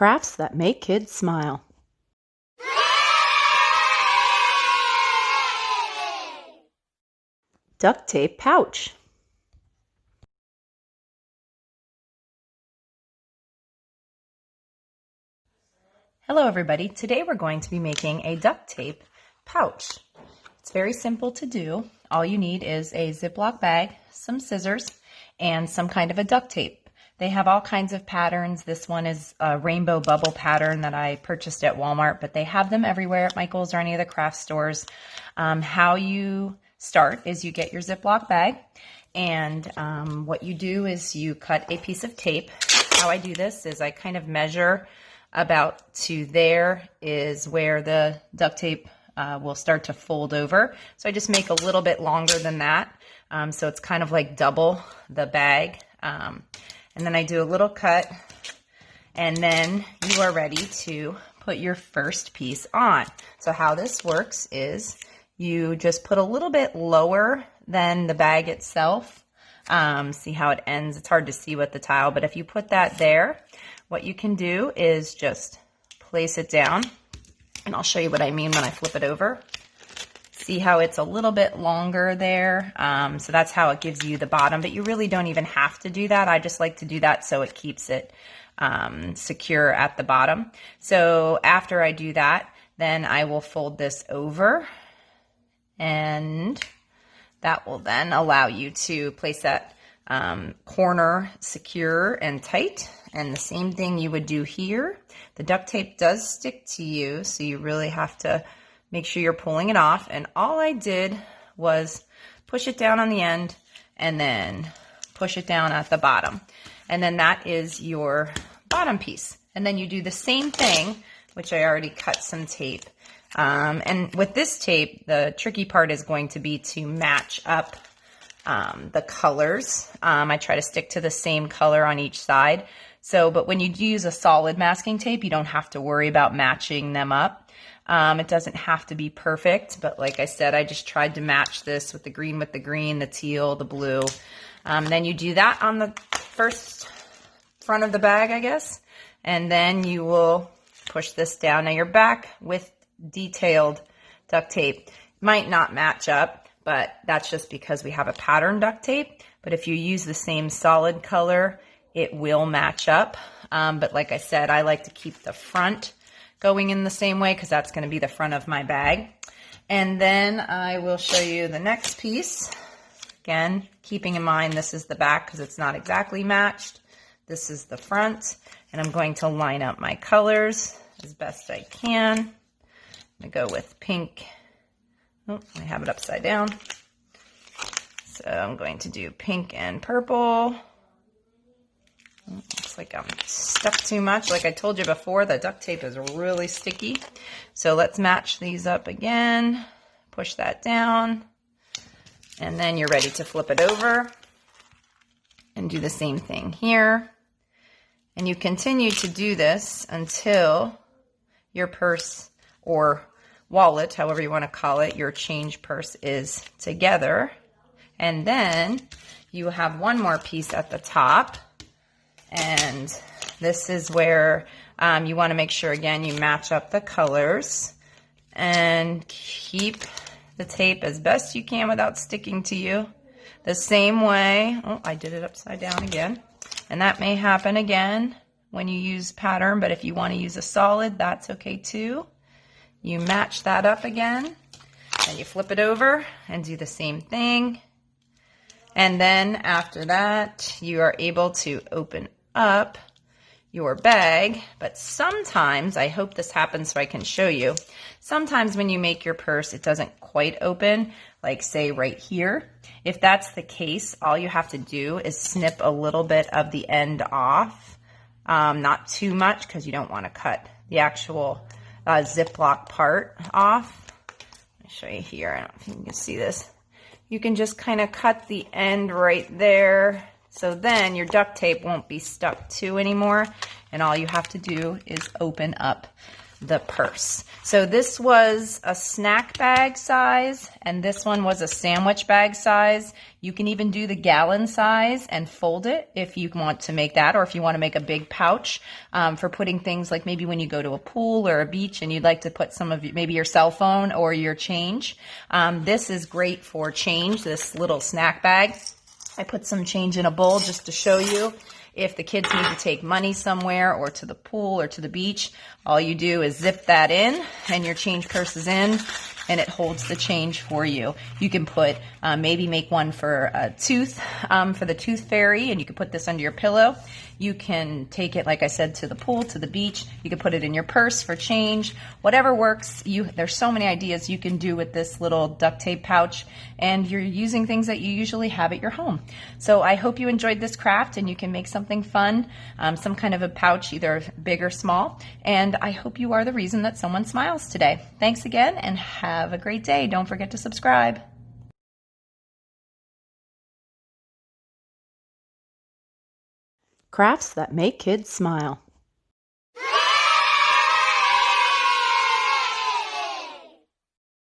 Crafts that make kids smile. Duct tape pouch. Hello everybody, today we're going to be making a duct tape pouch. It's very simple to do. All you need is a Ziploc bag, some scissors, and some kind of a duct tape. They have all kinds of patterns. This one is a rainbow bubble pattern that I purchased at Walmart, but they have them everywhere at Michael's or any of the craft stores. How you start is you get your Ziploc bag, and what you do is you cut a piece of tape. How I do this is I kind of measure about to there is where the duct tape will start to fold over. So I just make a little bit longer than that. So it's kind of like double the bag. And then I do a little cut, and then you are ready to put your first piece on. So how this works is you just put a little bit lower than the bag itself. See how it ends? It's hard to see with the tile, but if you put that there, what you can do is just place it down, and I'll show you what I mean when I flip it over. See how it's a little bit longer there? So that's how it gives you the bottom, but you really don't even have to do that. I just like to do that so it keeps it secure at the bottom. So after I do that, then I will fold this over, and that will then allow you to place that corner secure and tight. And the same thing you would do here. The duct tape does stick to you, so you really have to make sure you're pulling it off. And all I did was push it down on the end and then push it down at the bottom. And then that is your bottom piece. And then you do the same thing, which I already cut some tape. And with this tape, the tricky part is going to be to match up the colors. I try to stick to the same color on each side. So, but when you do use a solid masking tape, you don't have to worry about matching them up. It doesn't have to be perfect, but like I said, I just tried to match this with the green, the teal, the blue. Then you do that on the first front of the bag, I guess, and then you will push this down. Now you're back with detailed duct tape. Might not match up, but that's just because we have a pattern duct tape. But if you use the same solid color, it will match up. But like I said, I like to keep the front going in the same way because that's going to be the front of my bag. And then I will show you the next piece. Again, keeping in mind this is the back because it's not exactly matched. This is the front, and I'm going to line up my colors as best I can. I'm going to go with pink. Oh, I have it upside down. So I'm going to do pink and purple. Looks like I'm stuck too much. Like I told you before, the duct tape is really sticky. So let's match these up again. Push that down. And then you're ready to flip it over and do the same thing here. And you continue to do this until your purse or wallet, however you want to call it, your change purse is together. And then you have one more piece at the top. And this is where you want to make sure, again, you match up the colors and keep the tape as best you can without sticking to you. The same way, oh, I did it upside down again. And that may happen again when you use pattern, but if you want to use a solid, that's okay too. You match that up again, and you flip it over and do the same thing. And then after that, you are able to open up your bag. But sometimes, I hope this happens so I can show you, sometimes when you make your purse, it doesn't quite open, like say right here. If that's the case, all you have to do is snip a little bit of the end off, not too much because you don't want to cut the actual Ziploc part off. I'll show you here. I don't know if you can see this. You can just kind of cut the end right there. So then your duct tape won't be stuck to anymore. And all you have to do is open up the purse. So this was a snack bag size, and this one was a sandwich bag size. You can even do the gallon size and fold it if you want to make that, or if you want to make a big pouch for putting things like maybe when you go to a pool or a beach and you'd like to put some of maybe your cell phone or your change. This is great for change, this little snack bag. I put some change in a bowl just to show you. If the kids need to take money somewhere or to the pool or to the beach, all you do is zip that in and your change purse is in and it holds the change for you. You can put, maybe make one for a tooth, for the tooth fairy, and you can put this under your pillow. You can take it, like I said, to the pool, to the beach. You can put it in your purse for change. Whatever works. There's so many ideas you can do with this little duct tape pouch, and you're using things that you usually have at your home. So I hope you enjoyed this craft and you can make something fun, some kind of a pouch, either big or small. And I hope you are the reason that someone smiles today. Thanks again and have a great day. Don't forget to subscribe. Crafts that make kids smile.